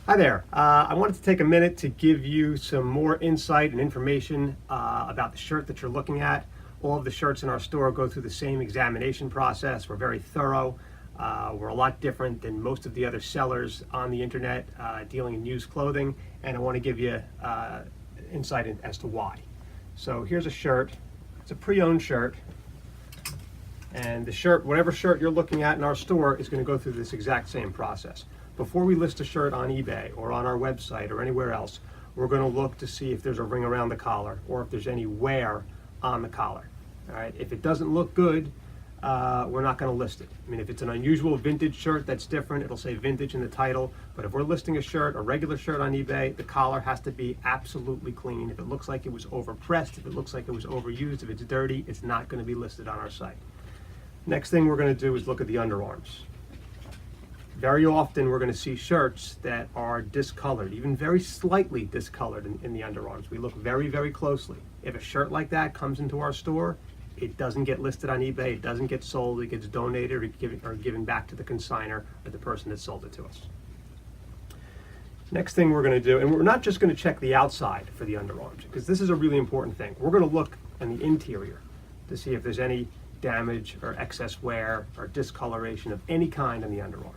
Hi there. I wanted to take a minute to give you some more insight and information about the shirt that you're looking at. All of the shirts in our store go through the same examination process. We're very thorough. We're a lot different than most of the other sellers on the internet dealing in used clothing, and I want to give you insight as to why. So here's a shirt. It's a pre-owned shirt, and the shirt, whatever shirt you're looking at in our store, is going to go through this exact same process. Before we list a shirt on eBay or on our website or anywhere else, we're going to look to see if there's a ring around the collar or if there's any wear on the collar. All right. If it doesn't look good, we're not going to list it. I mean, if it's an unusual vintage shirt, that's different. It'll say vintage in the title. But if we're listing a shirt, a regular shirt on eBay, the collar has to be absolutely clean. If it looks like it was overpressed, if it looks like it was overused, if it's dirty, it's not going to be listed on our site. Next thing we're going to do is look at the underarms. Very often we're going to see shirts that are discolored, even very slightly discolored in the underarms. We look very, very closely. If a shirt like that comes into our store, it doesn't get listed on eBay, it doesn't get sold, it gets donated or given back to the consignor or the person that sold it to us. Next thing we're going to do, and we're not just going to check the outside for the underarms, because this is a really important thing. We're going to look in the interior to see if there's any damage or excess wear or discoloration of any kind on the underarm.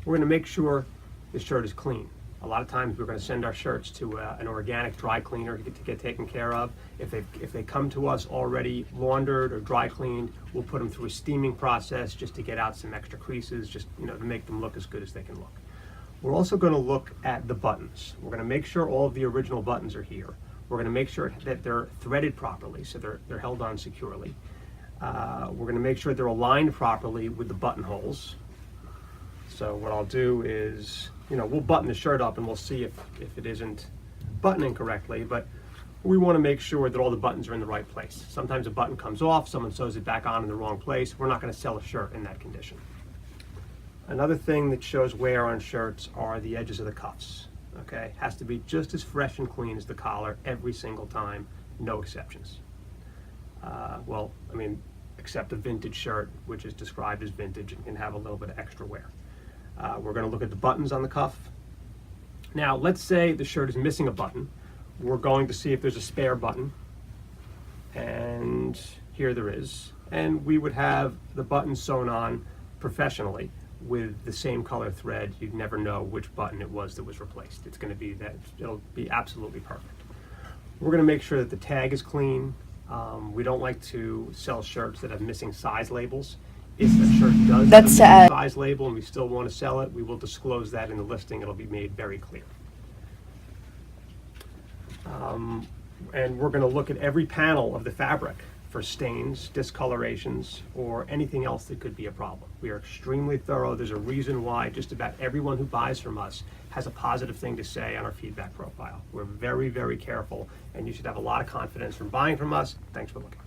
We're going to make sure the shirt is clean. A lot of times we're going to send our shirts to an organic dry cleaner to get taken care of. If they come to us already laundered or dry cleaned, we'll put them through a steaming process just to get out some extra creases, just to make them look as good as they can look. We're also going to look at the buttons. We're going to make sure all of the original buttons are here. We're going to make sure that they're threaded properly, so they're held on securely. We're going to make sure they're aligned properly with the buttonholes. So what I'll do is, we'll button the shirt up and we'll see if it isn't buttoning correctly, but we want to make sure that all the buttons are in the right place. Sometimes a button comes off, someone sews it back on in the wrong place. We're not going to sell a shirt in that condition. Another thing that shows wear on shirts are the edges of the cuffs. Okay, has to be just as fresh and clean as the collar every single time, no exceptions. Except a vintage shirt, which is described as vintage and can have a little bit of extra wear. We're going to look at the buttons on the cuff. Now, let's say the shirt is missing a button. We're going to see if there's a spare button, and here there is. And we would have the button sewn on professionally with the same color thread. You'd never know which button it was that was replaced. It's going to be that, it'll be absolutely perfect. We're going to make sure that the tag is clean. We don't like to sell shirts that have missing size labels. If a shirt does have a missing size label and we still want to sell it, we will disclose that in the listing. It'll be made very clear. And we're going to look at every panel of the fabric for stains, discolorations, or anything else that could be a problem. We are extremely thorough. There's a reason why just about everyone who buys from us has a positive thing to say on our feedback profile. We're very, very careful, and you should have a lot of confidence from buying from us. Thanks for looking.